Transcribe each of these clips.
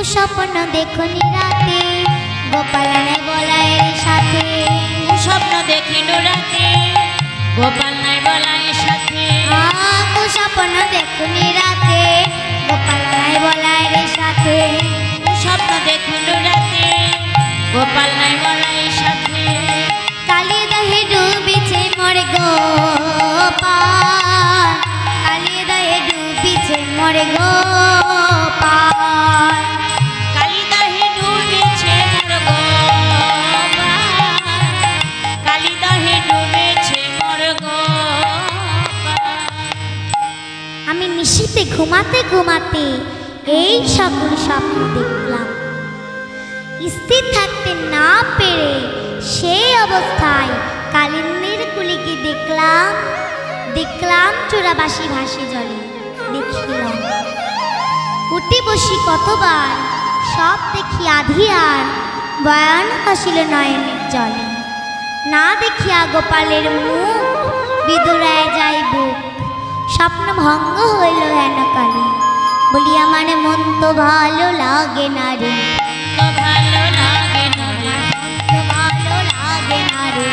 কুস্বপ্ন দেখুনি রাতে গোপাল নাই বলায়ের সাথে। কুস্বপ্ন দেখিল রাতে গোপাল নাই বলায়ের সাথে। কুস্বপ্ন দেখুনি রাতে গোপাল নাই বলায়ের সাথে। কুস্বপ্ন দেখিল রাতে গোপাল নাই বলায়ের সাথে। কালি দহে ডুবিছে মোর গোপাল, কালি দহে ডুবিছে মোর গোপাল। কালি দহে ডুবেছে মোর গোপাল, কালি দহে ডুবেছে মোর গোপাল। আমি নিশীতে ঘুমাতে ঘুমাতে এই সকল স্বপ্ন দেখলাম। স্থির থাকতে না পেরে সেই অবস্থায় কালিন্দীর কুলিকে দেখলাম, দেখলাম চোরাবাসি ভাসে জলে। দেখিলাম উঠে বসি কতবার, সব দেখি আধি আর বয়ান হাসিল নয়নের জলে। না দেখিয়া গোপালের মুখ বিদুরায় যাইব, স্বপ্ন ভঙ্গ হইল হেন কালে। বলি আমার মন তো ভালো লাগে না রে, তো ভালো লাগে না রে, তো ভালো লাগে না রে।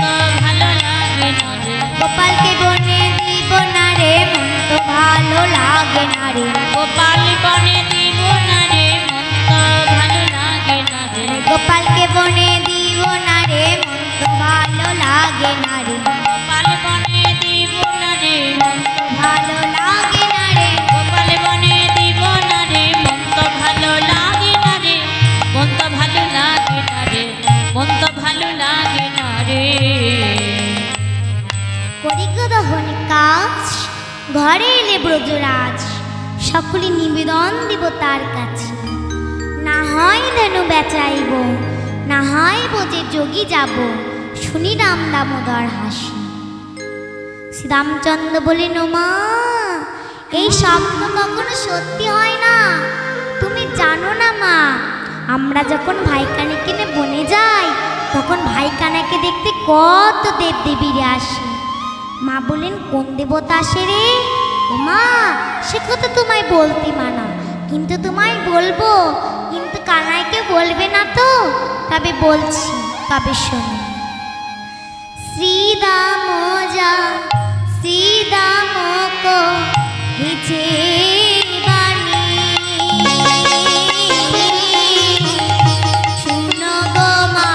তো ভালো লাগে না রে। গোপালকে বনে দিব না রে, মন তো ভালো লাগে না রে। গোপাল বনে দিব না রে, মন তো ভালো লাগে না রে। গোপালকে বনে দিব না রে, মন তো ভালো লাগে না রে। গোপাল বনে দিব না রে, মন তো ভালো লাগে না রে। গোপাল বনে দিব না রে, মন তো ভালো লাগে না রে। মন তো ভালো লাগে না রে, মন তো ভালো লাগে না রে। করিগ দহন কাজ, ঘরে এলে ব্রজরাজ, সকলে নিবেদন দিব তার কাছে। না হয় ধনু বেচাইব, না হয় বোঝে যোগী যাব, শুনি রাম দামোদর হাসি। শ্রীরামচন্দ্র বলেন, মা এই স্বপ্ন কখনো সত্যি হয় না, তুমি জানো না মা। আমরা যখন ভাইকানে কিনে বনে যাই, তখন ভাইকানাকে দেখতে কত দেব দেবীরা আসে। মা বলেন, কোন দেবতা আসে রে? ও মা, সে কথা তোমায় বলতে মানা, কিন্তু তোমায় বলবো, কিন্তু কানাইকে বলবে না তো। তবে বলছি, তবে শোনো। শ্রীরাম যা শ্রীরাম কো হিচে বাণী, শুনো গো মা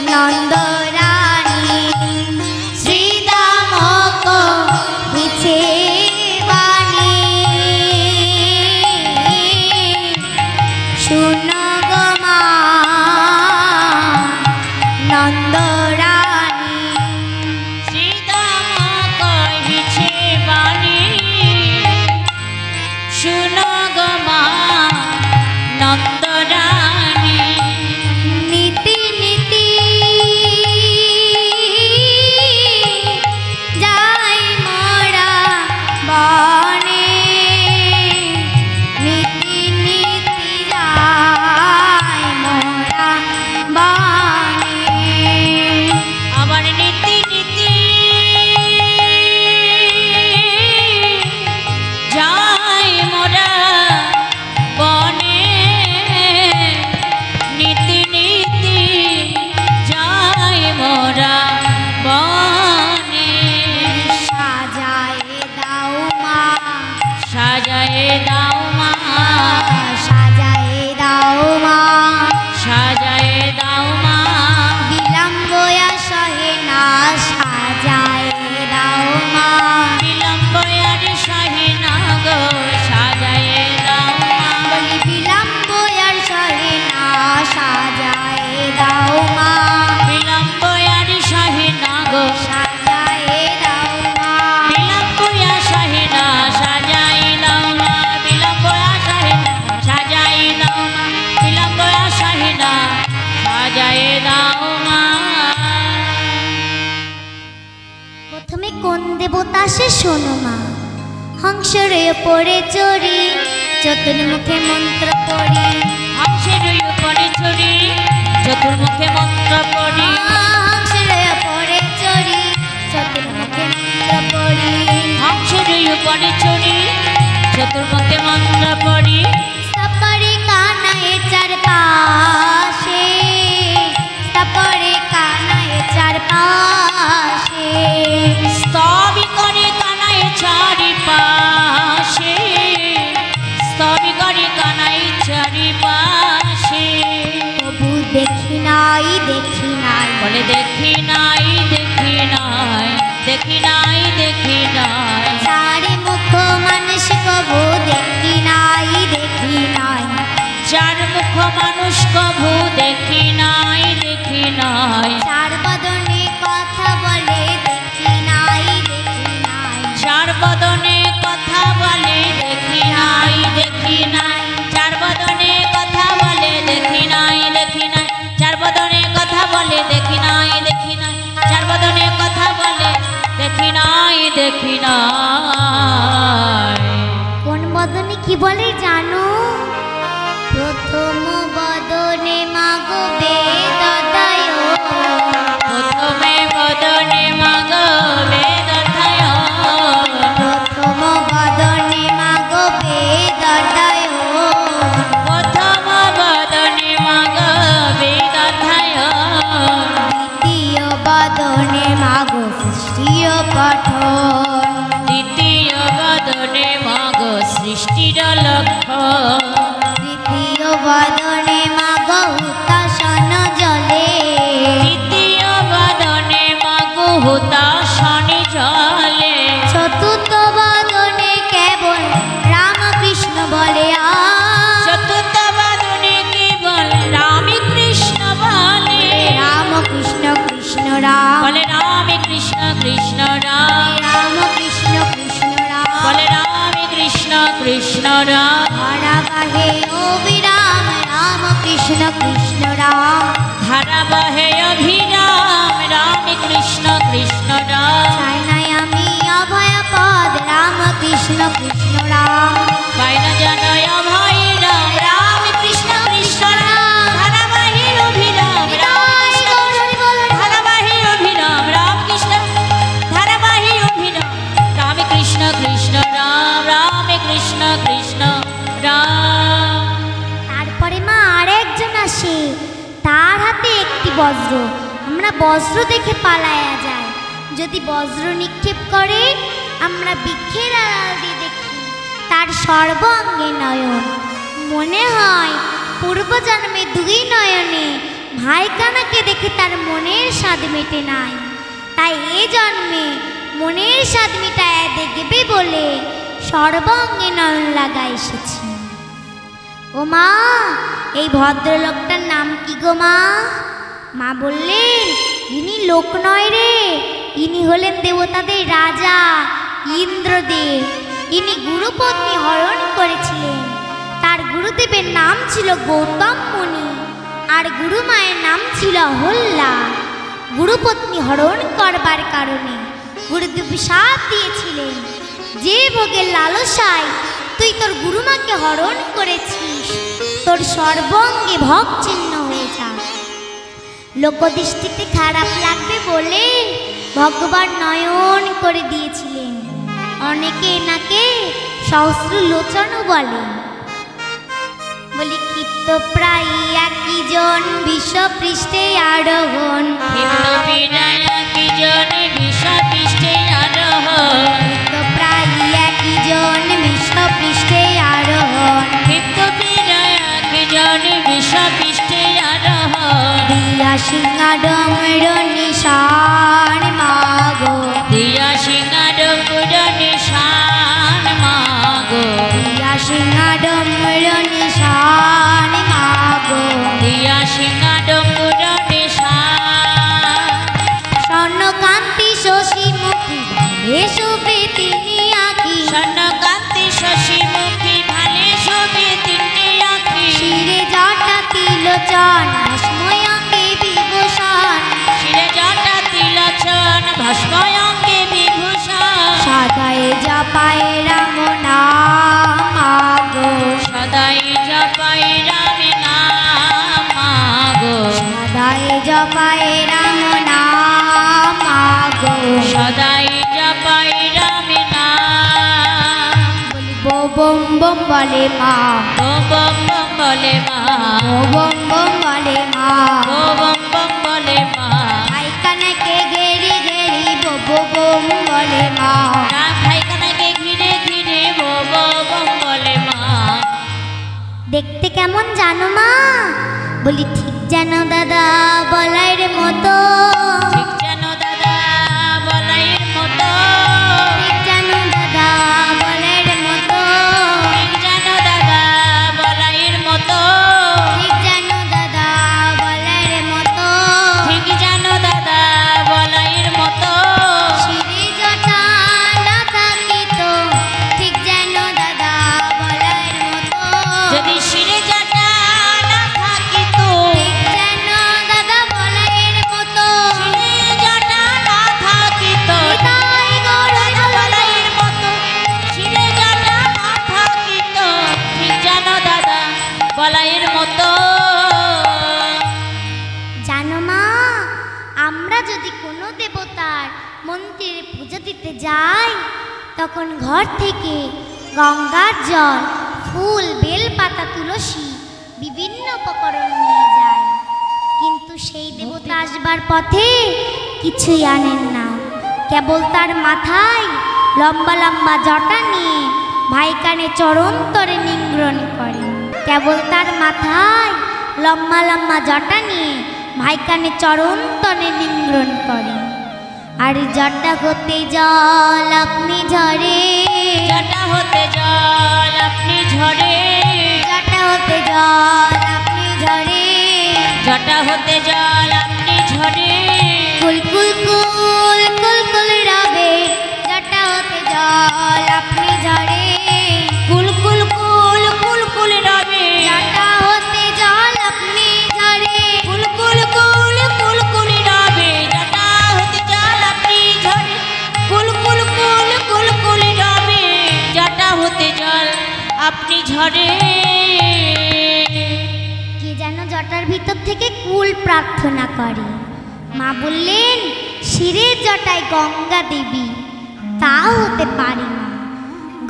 নন্দরানী। শ্রীরাম কো হিচে বাণী, শুনো গো মা নন্দরানী। শ্রীরাম কহিছে বাণী, শুনো গো মা নন্দরানী। নীতি নীতি যাই মোরা বনে, নীতি নীতি যাই মোরা বনে। আবার নীতি নীতি যাই মোরা বনে, নীতি নীতি যাই মোরা বনে। সাজায়ে দাও মা, সাজায়ে দাও মা, সাজায়ে দাও মা, সাজায়ে দাও মা। বিলম্ব সহে না, সাজায়ে দাও মা। বিলম্ব আর সহে না গো, সাজায়ে দাও মা। বলি বিলম্ব আর সহে না, সাজায়ে দাও মা। বিলম্ব আর সহে না গো, সাজায়ে দাও মা। বিলম্ব আর সহে না, সাজাই দাও মা। বিলম্ব আর সহে না, সাজাই দাও মা। বিলম্ব আর সহে না, সাজাই দাও মা। প্রথমে কোন দেবতা সে শোনো মা। হংসের উপরে চড়ি, চতুর্মুখে মন্ত্র পড়ি। হংসের উপরে চড়ি, চতুর্মুখে মন্ত্র পড়ি। হংসের উপরে চড়ি, চতুর্মুখে মন্ত্র পড়ি। হংসের উপরে চড়ি, চতুর্মুখে মন্ত্র পড়ি। চারিপাশে তবু দেখি নাই দেখি নাই বলে দেখি নাই দেখি নাই দেখি নাই দেখি নাই চার মুখ মানুষ কবু দেখি নাই দেখি নাই চার মুখ মানুষ কভু দেখি নাই দেখি নাই চার বদনে কথা বলে দেখি নাই দেখি নাই চার বদনে কথা বলে দেখি নাই দেখি নাই চার বদনে কথা বলে দেখি নাই দেখি নাই চার বদনে কথা বলে দেখি নাই দেখি নাই চার বদনে কথা বলে দেখি নাই দেখি নাই কোন বদনে কি বলে জানো? প্রথম বদনে মাগো বেদদায় প্রথমে বদনে মাগ বেদথায় প্রথম বদনে মাগো বেদদায় প্রথম বদনে মাগ বেদথায় দ্বিতীয় বদনে মাগো সৃষ্টিয় পঠন দ্বিতীয় বদনে মাগ সৃষ্টির লক্ষণ তৃতীয় বদনে মাগো হুতাশন জলে তৃতীয় বদনে মাগ হুতাশনি জলে চতুর্থ বদনে কেবল রামকৃষ্ণ বলে চতুর্থ বদনে কেবল রামে কৃষ্ণ বলে রামকৃষ্ণ কৃষ্ণ রাম বলে রামে কৃষ্ণ কৃষ্ণ রাম রামকৃষ্ণ কৃষ্ণ রাম বলে রামে কৃষ্ণ কৃষ্ণ রাম ধারাবাহে অবিরাম রামকৃষ্ণ কৃষ্ণ রাম ধারা বহে অভিরাম রামে কৃষ্ণ কৃষ্ণ রাম চাই নাই আমি অভয় পদ রামকৃষ্ণ কৃষ্ণ রাম বাইনা জনয় অভয় রাম রামে কৃষ্ণ কৃষ্ণ রাম ধারা বহে অভিরাম বিদায় গৌরী বলো ধারা বহে অভিরাম রাম কৃষ্ণ ধারা বহে অভিরাম রামে কৃষ্ণ কৃষ্ণ রাম রামে কৃষ্ণ কৃষ্ণ রাম তারপরে মা আরেকজন আসে, তার হাতে একটি বজ্র। আমরা বজ্র দেখে পালায়া যাই, যদি বজ্র নিক্ষেপ করে আমরা বৃক্ষের আড়াল দিয়ে দেখি তার সর্বাঙ্গে নয়ন। মনে হয় পূর্বজন্মে দুই নয়নে ভাইকানাকে দেখে তার মনের স্বাদ মেটে নাই, তাই এ জন্মে মনের স্বাদ মেটায় দেখবে বলে সর্বাঙ্গে নয়ন লাগা এসেছি। ও মা, এই ভদ্রলোকটার নাম কি গো মা? মা বললেন, ইনি লোক নয় রে, ইনি হলেন দেবতাদের রাজা ইন্দ্রদেব। ইনি গুরুপত্নী হরণ করেছিলেন। তার গুরুদেবের নাম ছিল গৌতম মুনি, আর গুরুমায়ের নাম ছিল অহল্যা। গুরুপত্নী হরণ করবার কারণে গুরুদেব শাপ দিয়েছিলেন, যে ভোগের লালসায় তুই তোর গুরুমাকে হরণ করেছিস, তোর সর্বঙ্গে ভোগ চিহ্ন হয়ে যা। লোকদৃষ্টিতে খারাপ লাগবে বলে ভগবান নয়ন করে দিয়েছিলেন। অনেকে এনাকে সহস্র লোচনও বলে। বলি ক্ষিপ্ত প্রায় একই জন বিশ্বপৃষ্ঠে আরোহণ, ক্ষিপ্ত বিনায়কি জন বিশ্বপৃষ্ঠে আরোহণ, ক্ষিপ্ত প্রায় একই জন বিশ্বপৃষ্ঠে আরোহণ, ক্ষিপ্ত বিনায়কি জন বিশ্বপৃষ্ঠে আরোহণ, দিয়া সিংহাডমর নিশান মাগো, দিয়া সিংহাডমর নিশান মাগো, দিয়া সিংহাডমর নিশান মাগো, দিয়া সিংহাডমর নিশান, স্বর্ণকান্তি শশী মুখী এসবে তিনি আঁকি, স্বর্ণকান্তি শশী মুখী ভালে শোভে তিনটি আঁখি, শিরে জটা তিলোচন ভস্ময়ঙ্গে বিভূষণ, শিরে জটা তিলোচন ভস্ময়ঙ্গে বিভূষণ, সদায় জপায় রাম নাম মাগো, সদাই জপাই রাম নাম মাগো, সদায় জপায় রাম নাম মাগো, সদাই জপাই রাম নাম। বলি বম বম বলে মা, বম বম বম বলে মা, বম বম বলে মা, বম বম বলে মা, ভাইকানাকে ঘেরি ঘেরি বম বলে মা, রাম ভাইকানাকে ঘিরে ঘিরে বম বম বলে মা। দেখতে কেমন জানো মা? বলি ঠিক যেন দাদা বলাইয়ের মতো, ঠিক যেন দাদা বলাইয়ের মতো, ঠিক যেন দাদা বলাইয়ের মতো, ঠিক যেন দাদা বলাইয়ের মতো, ঠিক যেন দাদা বলাইয়ের মতো, ঠিক যেন দাদা বলাইয়ের মতো। শিরে জটা না থাকিত, ঠিক যেন দাদা বলাইয়ের মতো, যদি শিরে জটা না থাকিত, ঠিক যেন দাদা বলাইয়ের মতো, শিরে জটা না থাকিত, হৃদয় গৌর বলাইয়ের মতো, শিরে জটা না থাকিত, ঠিক যেন দাদা বলাইয়ের মতো। জানো মা, আমরা যদি কোনো দেবতার মন্দিরে পূজা দিতে যাই, তখন ঘর থেকে গঙ্গার জল, ফুল, বেলপাতা, তুলসী বিভিন্ন উপকরণ নিয়ে যায়, কিন্তু সেই দেবতা আসবার পথে কিছুই আনেন না। কেবল তার মাথায় লম্বা লম্বা জটা নিয়ে ভাই কানে চরণ তরে নিংগ্রণ করে। কেবল তার মাথায় লম্বা লম্বা জটা নিয়ে ভাই কানে চরণ তরে নিংগ্রণ করে। আর জটা হতে জল আপনি ঝরে, জটা হতে জল আপনি ঝরে, জটা হতে জল আপনি ঝরে, জটা হতে জল আপনি ঝরে, কুল কুল কুল কুল কুল রবে, জটা হতে জল আপনি ঝরে, কুল কুল কুল কুল কুল রবে, জটা হতে জল আপনি ঝরে, কুল কুল কুল কুল কুল রবে, জটা হতে জল আপনি ঝরে, কুল কুল কুল কুল কুল রবে, জটা হতে জল আপনি ঝরে। কে যেন জটার ভিতর থেকে কুল প্রার্থনা করে। মা বললেন, শিরের জটায় গঙ্গা দেবী, তাও হতে পারে না।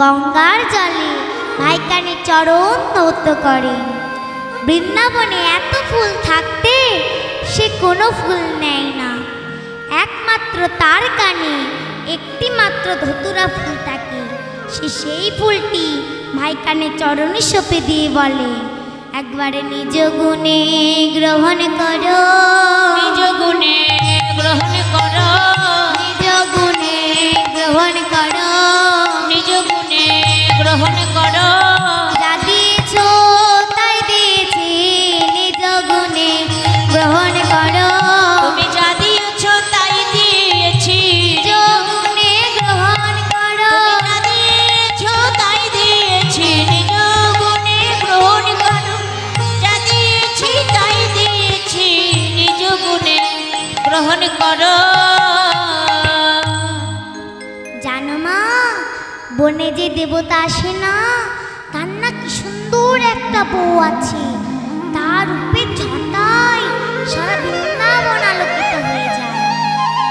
গঙ্গার জলে ভাই কানে চরণ ধৌত করে। বৃন্দাবনে এত ফুল থাকতে সে কোনো ফুল নেয় না, একমাত্র তার কানে একটি মাত্র ধতুরা ফুল থাকে। সে সেই ফুলটি ভাই কানে চরণে সঁপে দিয়ে বলে, একবারে নিজ গুণে গ্রহণ করো, নিজ গুণে গ্রহণ করো, নিজ গুণে গ্রহণ করো, নিজ গুণে গ্রহণ করো, যা দিয়েছ তাই দিয়েছি, নিজ গুণে গ্রহণ করো, তুমি যা দিয়েছ তাই দিয়েছি, নিজ গুণে গ্রহণ করো, যা দিয়েছ তাই দিয়েছি, নিজ গুণে গ্রহণ করো, যা দিয়েছি তাই দিয়েছি, নিজ গুণে গ্রহণ করো। জানো মা, বনে যে দেবতা আসে না, তার না কি সুন্দর একটা বউ আছে। তার রূপে জটায় সারা বৃন্দাবন আলোকিত হয়ে যায়।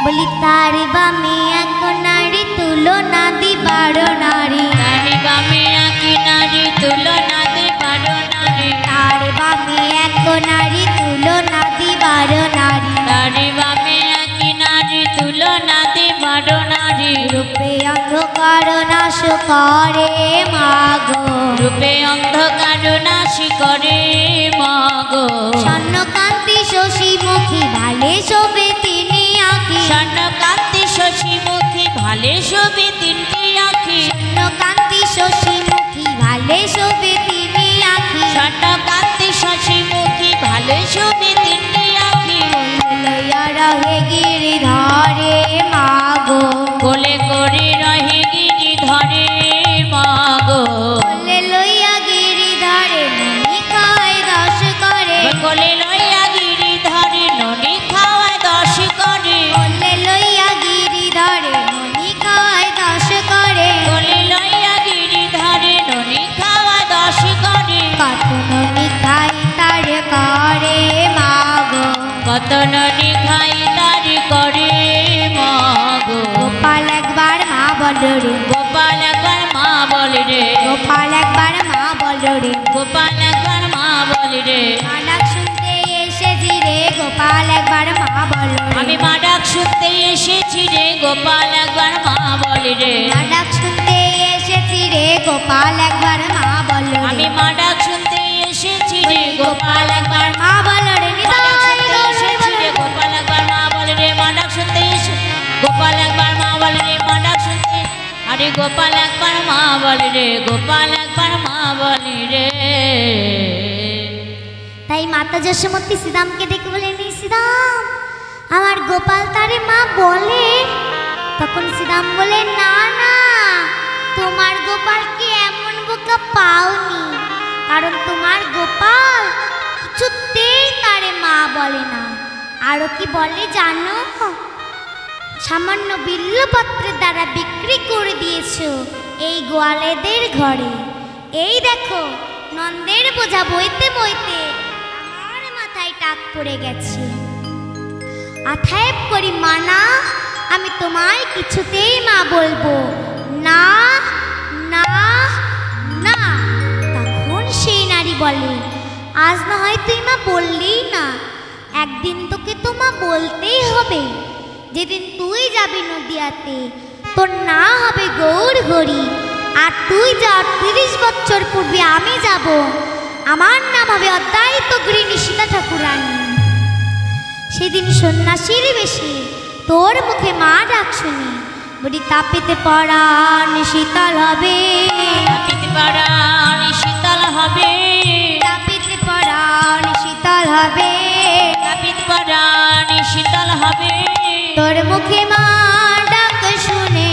বলি তার বামে এক নারী তুলনা দিবার নারী, তারি বামে আকি নারী তুলনা দিবার নারী, তার বামে এক নারী তুলনা দিবার নারী, তারি বামে আকি নারী তুলনা দিবার নারী, রূপে অন্ধকার নাশ করে মাগো, রূপে অন্ধকার নাশী করে মাগো, স্বর্ণকান্তি শশী মুখী ভালে শোভে তিনি আঁখি, স্বর্ণকান্তি শশী মুখী ভালে শোভে তিনটি আঁখি, স্বর্ণকান্তি শশী মুখী ভালে শোভে তিনি আঁখি, স্বর্ণকান্তি শশী মুখী ভালে শোভে তিনটি আঁখি, লইয়া রহে গিরি ধরে মাগো, কোলে করে রহে গিরি ধরে মাগো, কোলে লইয়া গিরি ধরে ননি খায় দশ করে, কোলে লইয়া গিরি ধরে ননি খাওয়ায় দশ করে, কোলে লইয়া গিরি ধরে ননি খায় দশ করে, কোলে লইয়া গিরি ধরে ননি খাওয়ায় দশ করে, কত ননি খাই তার করে মাগো, কত ননি খাই তারি করে মাগো, গোপাল একবার মা বল রে, গোপাল একবার মা বলে রে, গোপাল একবার মা বল রে, গোপাল একবার মা বলে রে, মা ডাক শুনতে এসেছি রে, গোপাল একবার মা বল রে, আমি মা ডাক শুনতে এসেছি রে, গোপাল একবার মা বলে রে, মা ডাক শুনতে এসেছি রে, গোপাল একবার মা বল রে, আমি মা ডাক শুনতে এসেছি গোপাল একবার মা বলো রে নিতাই গৌর গোপাল একবার মা বলে রে মা ডাক শুনতে এসে গোপাল একবার মা বলে রে মা ডাক শুনতে আরে গোপাল একবার মা বলে রে গোপাল একবার মা বলে রে। তাই মাতা যশোমতী শ্রীরামকে ডেকে বলেন শ্রীরাম আমার গোপাল তারে মা বলে। তখন শ্রীরাম বলে না না তোমার গোপালকে এমন বোকা পাওনি, কারণ তোমার গোপাল কিছুতেই তারে মা বলে না। আরো কি বলে জানো? সামান্য বিল্লপত্রের দ্বারা বিক্রি করে দিয়েছো এই গোয়ালেদের ঘরে। এই দেখো নন্দের বোঝা বইতে বইতে আমার মাথায় টাক পড়ে গেছে। আথায়েব করি মানা আমি তোমায় কিছুতেই মা বলবো না না না। তখন সেই নারী বলে আজ না হয় তুই মা বললেই না, একদিন তোকে তো মা বলতেই হবে। যেদিন তুই যাবি নদিয়াতে তোর না হবে গৌর হরি, আর তুই যা 30 বছর পূর্বে আমি যাব, আমার নাম হবে অদ্বৈত গৃহিণী সীতা ঠাকুরানী। সেদিন সন্ন্যাসীর বেশে তোর মুখে মা ডাক শুনি বলি তাপিতে পরাণ শীতল হবে, তাপিতে পরাণ শীতল হবে, তাপিতে পরাণ শীতল হবে, তাপিতে পরাণ শীতল হবে। তোর মুখে মা ডাক শুনে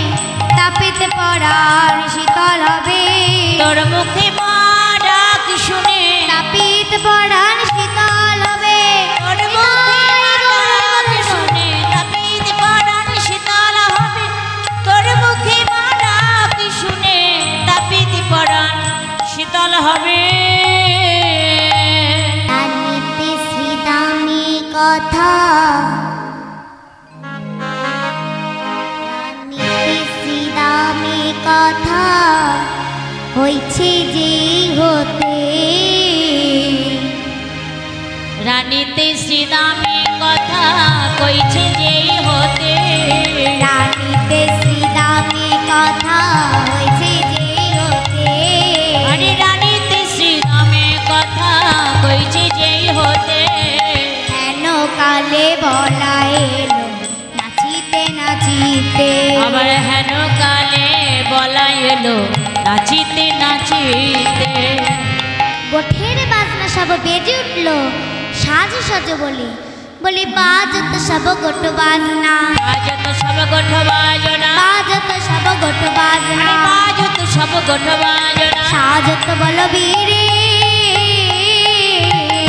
তাপিতে পরাণ শীতল হবে, তোর মুখে মা ডাক শুনে তাপিতে পরাণ শীতল হবে। তোর মুখে ডাক শুনে তাপিতে পরাণ শীতল হবে, তোর মুখে মা ডাক শুনে তাপিতে পরাণ শীতল হবে। রানীতে শ্রীদামি কথা, রানীতে শ্রীদামি কথা হইছে যে হতে, রানীতে শ্রীদামে কথা কইছে যেই হতে, রানীতে শ্রীদামি কথা হইছে যে হতে, আরে রানীতে শ্রীদামে কথা কইছে যেই হতে। হেন কালে বলা এলো নাচিতে নাচিতে, আবার হেন কালে বলা এলো নাচিতে নাচিতে, গোঠের বাজনা সব বেজে উঠলো সাজ সাজ বলে, বলি বাজত সব গোট বাজনা, বাজত সব গোঠ বাজনা, বাজত সব গোট বাজনা, আরে বাজত সব গোঠ বাজনা, সাজত বল বীরে,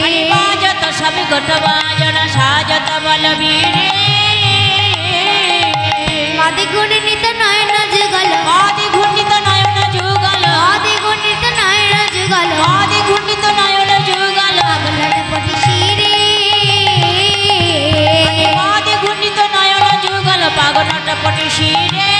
আরে বাজত সব গোঠ বাজনা, সাজত বলবীরে। মাদি গুণে নিত নয়ন যুগল, আদি ঘূর্ণিত নয়ন যুগল, মাদি গুণিত নয়ন যুগল, আদি ঘূর্ণিত নয়ন যুগল, পাগলার পটি শিরে, আদি ঘূর্ণিত নয়ন যুগল, পাগলট পটি শিরে।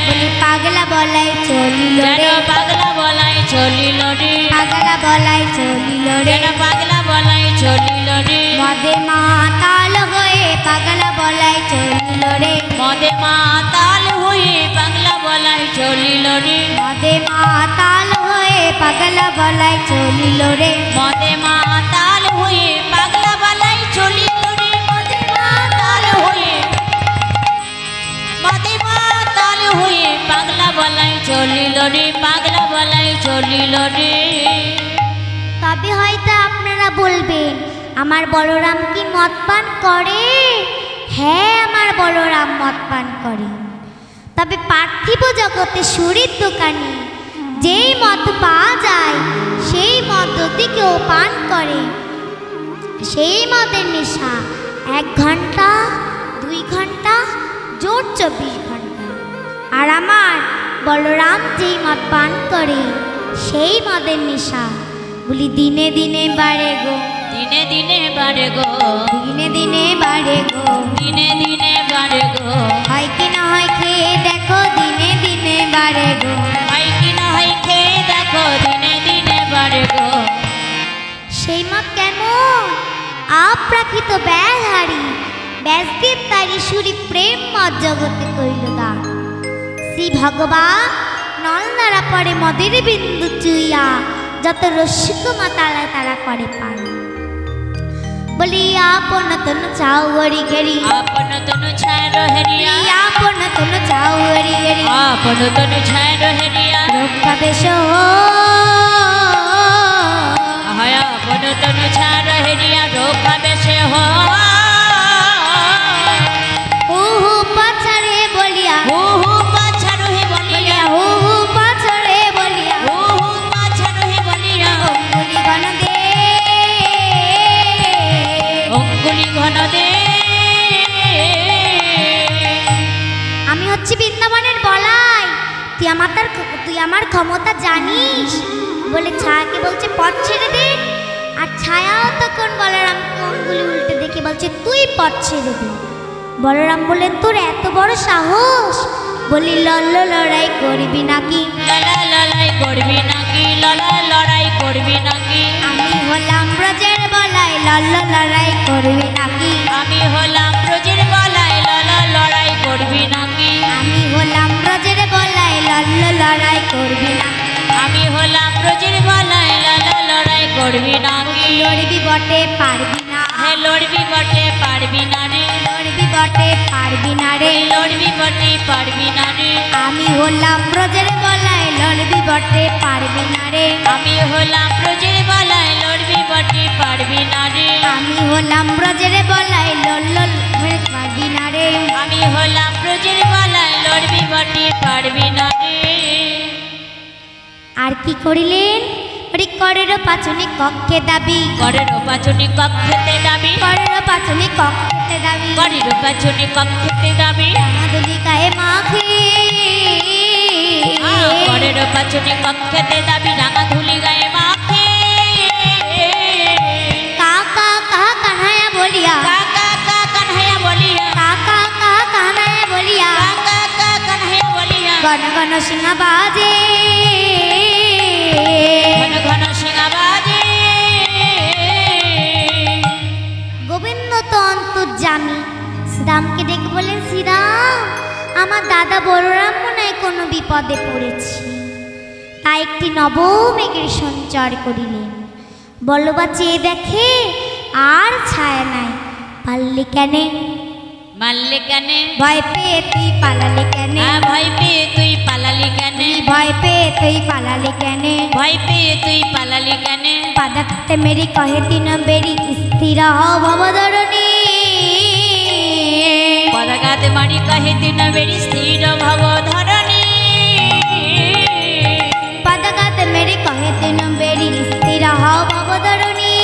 বলি পাগলা বলাই চলিল যেন রে, পাগলা বলাই চলিল রে, পাগলা বলাই চলিল রে, যেন পাগলা বলাই চলিল রে, মদে মাতাল হয়ে পাগলা বলাই চলিল রে, মদে মাতাল হয়ে পাগলা বলাই চলিল রে, মদে মাতাল হয়ে পাগলা বলাই চলিল রে, মদে মাতাল হয়ে পাগলা বলাই চলিল রে, মদে মাতাল হয়ে, মদে মাতাল হয়ে পাগলা বলাই চলিল রে, পাগলা বলাই চলিল রে। তবে হয়তো আপনারা বলবেন আমার বলরাম কি মদ পান করে? হ্যাঁ আমার বলরাম মদ পান করে, তবে পার্থিব জগতে সুরের দোকানে যেই মদ পাওয়া যায় সেই মদ যদি কেউ পান করে সেই মদের নেশা 1 ঘন্টা 2 ঘন্টা জোর 24 ঘন্টা। আর আমার বলরাম যেই মদ পান করে সেই মদের নেশা বলি দিনে দিনে বাড়ে গো, দিনে দিনে বাড়ে গো, দিনে দিনে বাড়ে গো, দিনে দিনে বাড়ে গো, হয় কি না হয় খেয়ে দেখো দিনে দিনে বাড়ে গো, হয় কি না হয় খেয়ে দেখো দিনে দিনে বাড়ে গো। সেই মদ কেমন আপ্রাকৃত ব্যাধারী ব্যাসদেব তারি সুরি প্রেম মদ জগতে কইল দান। শ্রী ভগবান নলনারা পরে মদের বিন্দু চুইয়া যত রসিক মা তারা তারা করে পার। বলি আপন তনু চাও গড়ি গেরি, আপন তনু ছায় রহেরিয়া, আপন তনু চাও গড়ি গেরি, আপন তনু ছায় রহেরিয়া, রক্ষা বেশ হয় আপন তনু ছায় রহেরিয়া, রক্ষা বেশ হো হু পাছারে বলিয়া, হু পাছারু হে বলিয়া, হু পাছারে বলিয়া, হু পাছারু হে বলিয়া, অঙ্গুলি গণ দে, অঙ্গুলি ঘন দে। আমি হচ্ছি বৃন্দাবনের বলাই, তুই আমার ক্ষমতা জানিস? বলে ছায়াকে বলছে পথ ছেড়ে দে, আর ছায়াও তখন বলরামকে অঙ্গুলি উল্টে দেখে বলছে তুই পথ ছেড়ে দে। বলরাম বললেন তোর এত বড় সাহস, বলি লল্ল লড়াই করবি নাকি, ললা লড়াই করবি নাকি, ললা লড়াই করবি নাকি, আমি হলাম ব্রজের বলাই, লল্ল লড়াই করবি নাকি, আমি হলাম ব্রজের বলাই, ললা লড়াই করবি নাকি, আমি হলাম ব্রজের বলাই, লল্ল লড়াই করবি নাকি, আমি হলাম ব্রজের বলাই, ললা লড়াই করবি নাকি, লড়বি বটে পারবি না, হে লড়বি বটে পারবি না রে, লড়বি বটে পারবি না রে, লড়বি বটে পারবি না রে, আমি হলাম ব্রজের বলাই, লড়বি বটে পারবি না রে, আমি হলাম ব্রজের বলাই, লড়বি বটে পারবি না রে, আমি হলাম ব্রজের বলাই, লল্ল পারবি না রে, আমি হলাম ব্রজের বলাই, লড়বি বটে পারবি না রে। আর কি করিলেন? করের পাচনে কক্ষে দাবি, করের পাচনি কক্ষেতে দাবি, করের পাচনে কক্ষে দাবি, করের পাচনি কক্ষেতে দাবি, রামাদুলি গায়ে মাখে, করের পাচনি কক্ষেতে দাবি, রাঙা ধুলি গায়ে মাখে, কাকা কাহা কানহায়া বলিয়া, কাকা কা কানহায়া বলিয়া, কাকা কাহা কানহায়া বলিয়া, কাকা কা কানহায়া বলিয়া, গণ গণ সিংহা বাজে, ঘন ঘন সিংহা বাজে। গোবিন্দ তো অন্তর্যামী, শ্রীরামকে ডেকে বলেন শ্রীরাম আমার দাদা বলরাম মনে হয় কোনো বিপদে পড়েছে, তাই একটি নবমেঘের সঞ্চার করিলেন। বল্লভা চেয়ে দেখে আর ছায়া নাই, পারলি কেনে, মারলে কেনে, ভয় পেয়ে তুই পালালি কেনে, ভয় পেয়ে তুই পালালি কেনে, ভয় পেয়ে তুই পালালি কেনে, ভয় পেয়ে তুই পালালি কেনে, পাদা খাতে মেরি কহে তিন বেরি স্থির হও ভবধরণী, পদাঘাতে মারি কহে দিন বেরি স্থির ভব ধরণী, পাদা খাতে মেরি কহে তিন বেরি স্থির হও ভবধরণী,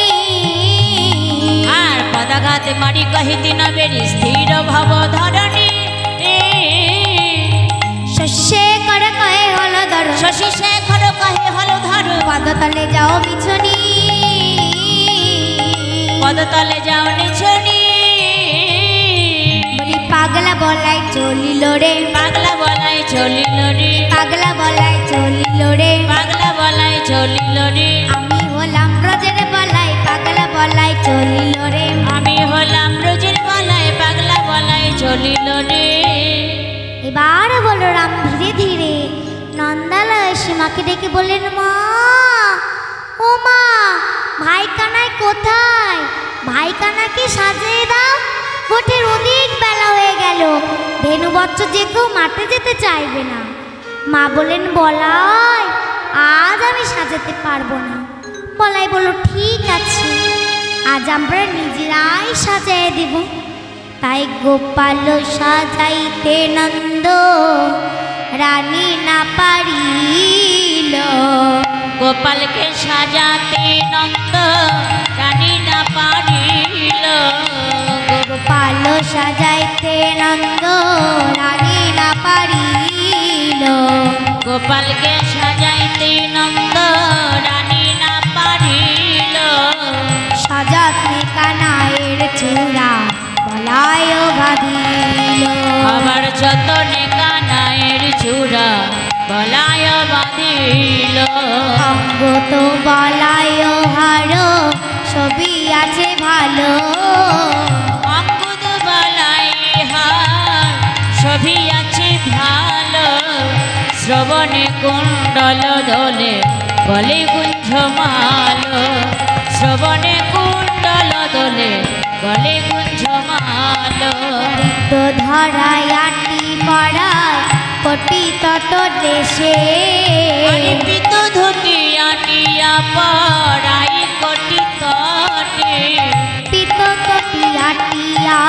আর পদাঘাতে মারি কহে দিন বেরি স্থির ভব ধরণী, শস্যে করে কহে হল ধর, শশী শেখর কহে হল ধর, পদতলে যাও বিছনি, পদতলে যাও নিছনি, বলি পাগলা বলাই চলিল রে, পাগলা বলাই চলিল রে, পাগলা বলাই চলিল রে, পাগলা বলাই চলিল রে, আমি হলাম ব্রজের বলাই, পাগলা বলাই চলিল রে, আমি হলাম ব্রজের বলাই, পাগলা বলাই চলিল রে। এবার বলরাম ধীরে ধীরে নন্দালয় সীমাকে ডেকে বললেন মা, ও মা ভাই কানাই কোথায়, ভাই কানাকে সাজিয়ে দাও, গোটের অধিক বেলা হয়ে গেল, ধেনু বচ্চ যে কেউ মাঠে যেতে চাইবে না। মা বলেন বলাই আজ আমি সাজাতে পারবো না। বলাই বলল ঠিক আছে, আজ আমরা নিজেরাই সাজিয়ে দেব। তাই গোপাল সাজাইতে নন্দ রানী না পারিল, গোপালকে সাজাতে নন্দ রানী না পারিল, গোপাল সাজাইতে নন্দ রানী না পারিল, গোপালকে সাজাইতে নন্দ রানী না পারিল, সযত্নে কানায়ের চূড়া বলায় ভাবিল, আবার যতনে কানায়ের চূড়া বলায় বাঁধিল, অঙ্গ তো বলায় হার ছবি আছে ভালো, অঙ্গুদ বলাই হার ছবি আছে ভালো, শ্রবণে কুণ্ডল দোলে বলে গুঞ্জ মালো শ্রবণে কুণ্ডল দোলে গলে গুঞ্জমালো তো ধরায় আটি পড়ায় কোটি তত দেশে পিত ধুতি আটিয়া পড়াই কোটি তটে পিত কটি আটিয়া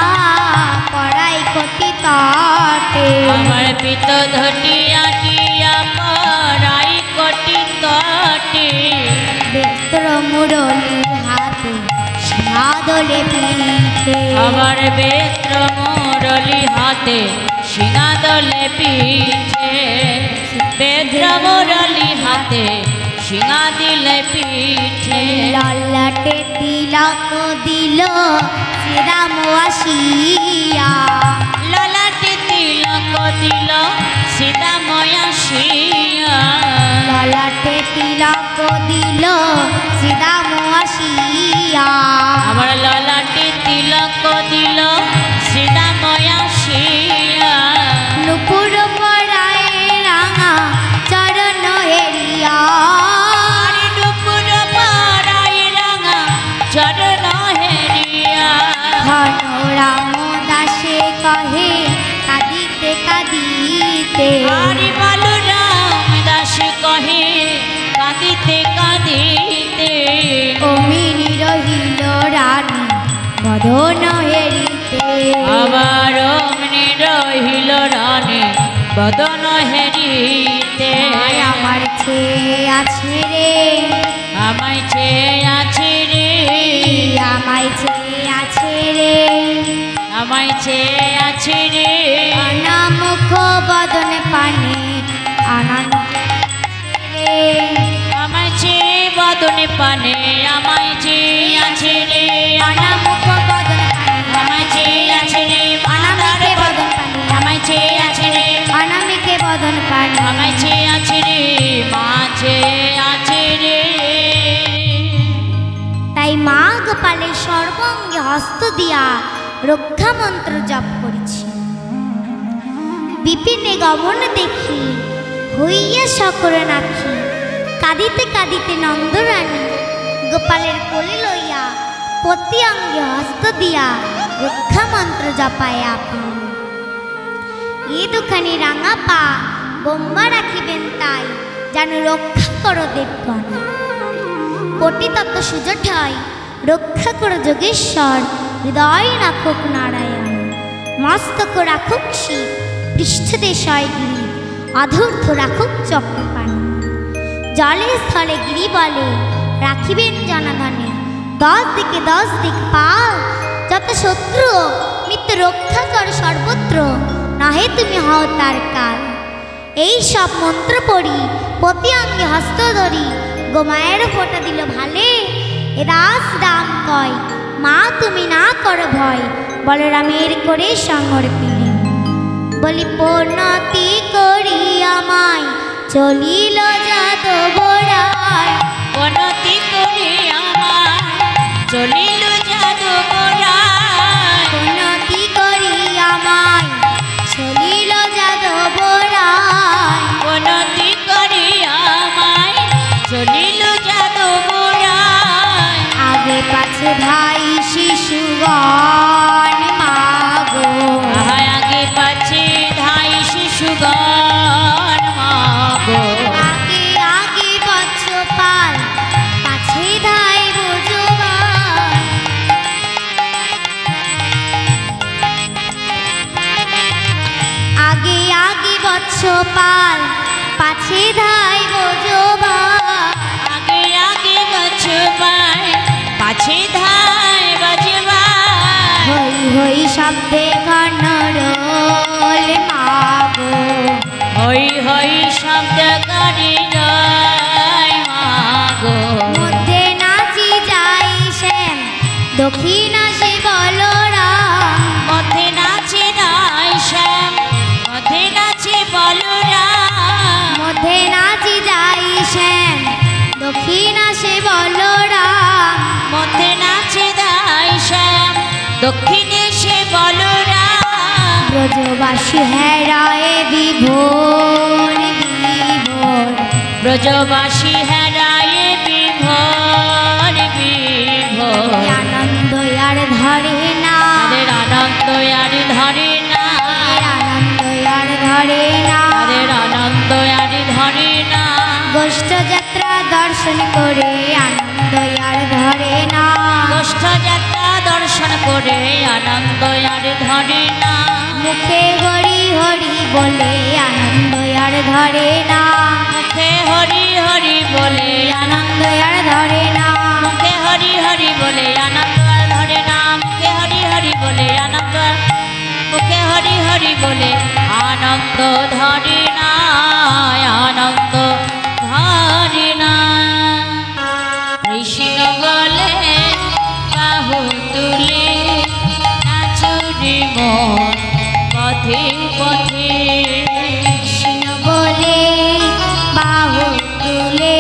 পড়াই কোটি তটে আমার পিত ধুতি আটিয়া পড়াই কোটি তটে বেত্র মুরলি হাতে সিংহাদলে পিঠে আমার বেত্র মুরলি হাতে সিংহাদলে পিঠে বেত্র মুরলি হাতে সিংহা দিলে পিঠে ললাটে তিলক দিল শ্রীরাম আসিয়া ললাটে তিলক দিল সীতাময় আসিয়া ললাটে তিলক দিল শ্রীরাম আসিয়া আমার ললাটে তিলক দিল সীতাময় আসিয়া নুপুর পরায় রাঙা চরণ হেরিয়া নুপুর পরায় রাঙা চরণ হেরিয়া ঘন রাম দাসে কহে কাঁদিতে কাঁদিতে হরি বলু রাম দাস কহে কাঁদিতে কাঁদিতে অমিনি রহিল রানী বদন হেরিতে আবার অমনি রহিল রানী বদন হেরিতে আমার ছেয়ে আছে রে আমায় চেয়ে আছে রে আমায় ছেয়ে আছে রে আমায় চেয়ে আছে রে অনামুখ বদনে পানে আনন্দ রে আমায় চেয়ে বদনে পানে আমায় চেয়ে আছে রে অনামুখ বদনে পানে আমায় চেয়ে আছে রে অনামিকে বদন পানে আমায় চেয়ে আছে রে অনামিকে বদন পানে আমায় চেয়ে আছে রে মা চেয়ে আছে রে তাই মা গোপালের সর্বাঙ্গে হস্ত দিয়া রক্ষা মন্ত্র জপ করেছি বিপিনে গমন দেখি হইয়া সকর নাখি কাঁদিতে কাঁদিতে নন্দরানী গোপালের কোলে লইয়া প্রতি অঙ্গে হস্ত দিয়া রক্ষা মন্ত্র জপায় আপন এ দুখানি রাঙা পা বোম্বা রাখিবেন তাই যেন রক্ষা করো দেবগণ কোটি তত্ত্ব সুজঠ হয় রক্ষা করো যোগেশ্বর হৃদয় রাখুক নারায়ণ মস্তক রাখুক শিব পৃষ্ঠদেশয় গিরি অধূর্ধ রাখুক চক্রপাণি জলে স্থলে গিরি বলে রাখিবেন জনাধনে 10 দিকে 10 দিক পাল যত শত্রু মৃত্যু রক্ষা কর সর্বত্র নহে তুমি হও তার কাল এই সব মন্ত্র পড়ি প্রতি অঙ্গে হস্ত ধরি গোমায়ের ফোঁটা দিল ভালে এ দাস রাম কয় মা তুমি না করো ভয় বলরামের করে সঙ্গর পিলে বলি পূর্ণতি করি আমায় চলিল যাদবরায় বনতি করে আমার চলিল যাদবরায় পূর্ণতি করি আমায় চলিল যাদবরায় বনতি করে আমায় চলিল যাদবরায় আগে পাছে ভাই শিশুগণ মাগো আগে পাছে ধাই শিশুগণ মাগো আগে আগে বৎস পাল পাছে ধাই বুঝবান আগে আগে বৎস পাল পাছে ধাই বুঝবান আগে আগে বছবাই পাছে ধাই বজবাই হই হই শব্দে কর্ণরোল মাগো হই হই শব্দ করি জয় মাগো মধ্যে নাচি যাই শ্যাম দক্ষিণ আসে বলরাম মধ্যে নাচে নাই শ্যাম মধ্যে নাচে বলরাম মধ্যে নাচি যাই শ্যাম দক্ষিণ আসে বলরাম মধ্যে নাচে দাই শ্যাম দক্ষিণে সে বলরাম ব্রজবাসী হেরায়ে বিভোর বিভোর ব্রজবাসী হেরায়ে বিভোর দর্শন করে আনন্দ আর ধরে না। গোষ্ঠ যাত্রা দর্শন করে আনন্দ আর ধরে না। মুখে হরি হরি বলে আনন্দ আর ধরে না। মুখে হরি হরি বলে আনন্দ আর ধরে না। মুখে হরি হরি বলে আনন্দ আর ধরে না। মুখে হরি হরি বলে আনন্দ মুখে হরি হরি বলে আনন্দ ধরে না। আনন্দ ধরে না। কৃষ্ণ বলে বাহু তুলে নাচুরি মন পথে পথে। কৃষ্ণ বলে বাহু তুলে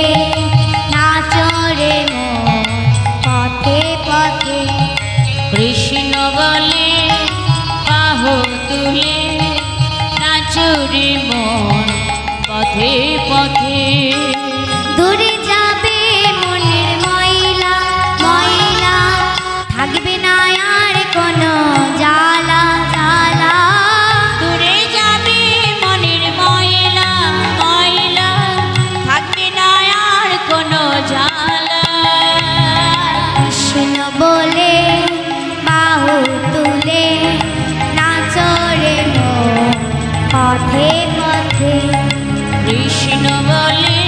নাচরে মন পথে পথে। কৃষ্ণ বলে বাহু তুলে নাচুরি মন পথে পথে। দূরে যাবে মনের ময়লা ময়লা, থাকবে না আর কোনো জ্বালা জ্বালা। দূরে যাবে মনের ময়লা ময়লা, থাকবে না আর কোনো জ্বালা। কৃষ্ণ বলে বাহু তুলে নাচরে মন পথে পথে। কৃষ্ণ বলে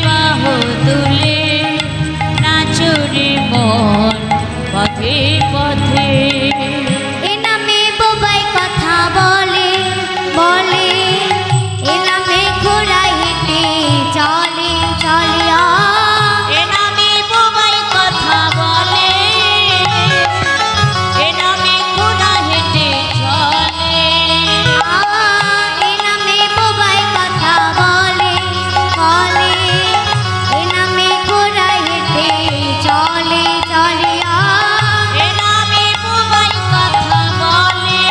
বাহু তুলে নাচুরি মন পথে পথে। এ নামে বোবাই কথা বলে বলে, এ নামে ঘোড়া হেঁটে চলে চলিয়া। এ নামে বোবাই কথা বলে, এ নামে ঘোড়া হেঁটে চলে। এ নামে বোবাই কথা বলে বলে, এ নামে ঘোড়া হেঁটে চলে চলিয়া। এ নামে বোবাই কথা বলে,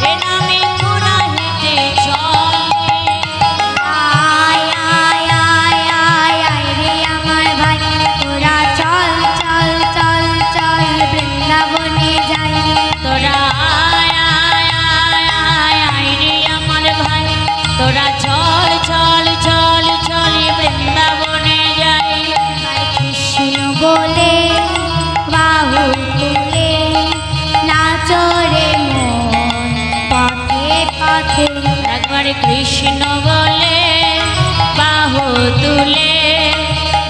এ নামে ঘোড়া হেঁটে চলে। আয় আয় আয় আয় আয় রে আমার ভাই, তোরা চল চল চল চল বৃন্দাবনে যাই। তোরা আয় আয় আয় আয় আয় রে আমার ভাই, তোরা চল চল চল চল বৃন্দাবনে যাই। কৃষ্ণ বলে বাহু তুলে নাচরে মন পথে পথে। একবারে কৃষ্ণ বলে বাহু তুলে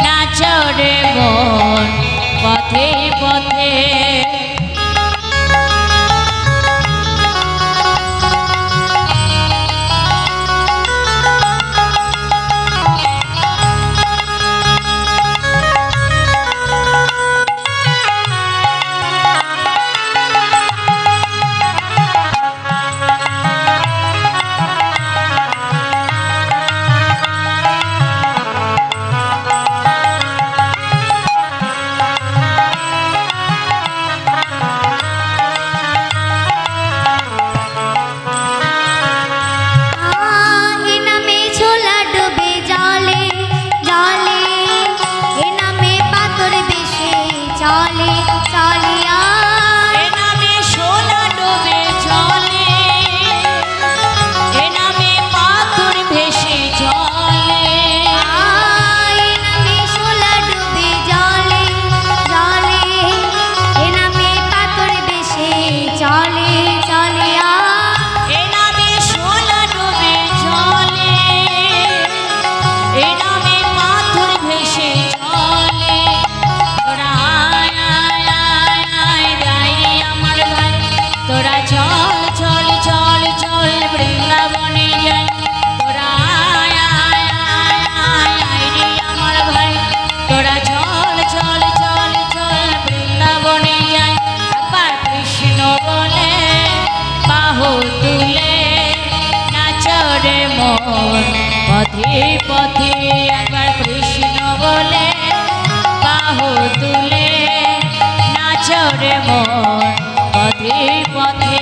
নাচরে মন পথে পথে। এ নামে ছোলা ডুবে জলে জলে, এ নামে পাথর বেশে চলে চলিয়া। এ নামে শোলা ডোবে চলে, এ নামে পাথর ভেসে চলে। এ নামে ছোলা ডুবে জলে জলে, এ নামে পাথর বেশে চলে চলিয়া। এ নামে শোলা ডোবে চলে, এ নামে পাথর ভেসে চলে। তোরা আয় আয় আয় আয় যাই রে আমার ভাই, তোরা চল চল চল চল বৃন্দাবনে যাই। তোরা আয় আয় আয় আয় আয় রে আমার ভাই, তোরা চল চল চল চল বৃন্দাবনে যাই। একবার কৃষ্ণ বলে বাহু তুলে নাচরে মন পথে পথে। একবার কৃষ্ণ বলে বাহু তুলে নাচরে মন পথে পথে।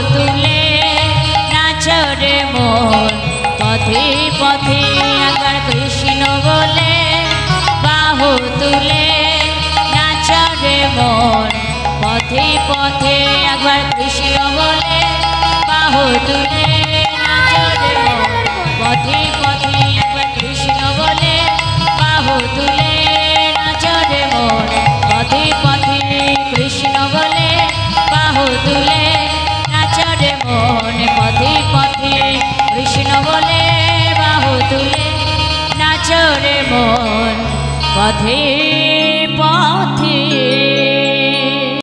তুলে নাচরে মন পথে পথে একবার কৃষ্ণ বলে বাহু তুলে নাচরে মন পথে পথে একবার কৃষ্ণ বলে বাহু তুলে নাচরে মন পথে পথে একবার কৃষ্ণ বলে বাহু তুলে নাচরে মন পথে পথে কৃষ্ণ বলে বাহু তুলে নাচরে মন পথে পথে কৃষ্ণ বলে বাহু তুলে নাচরে মন পথে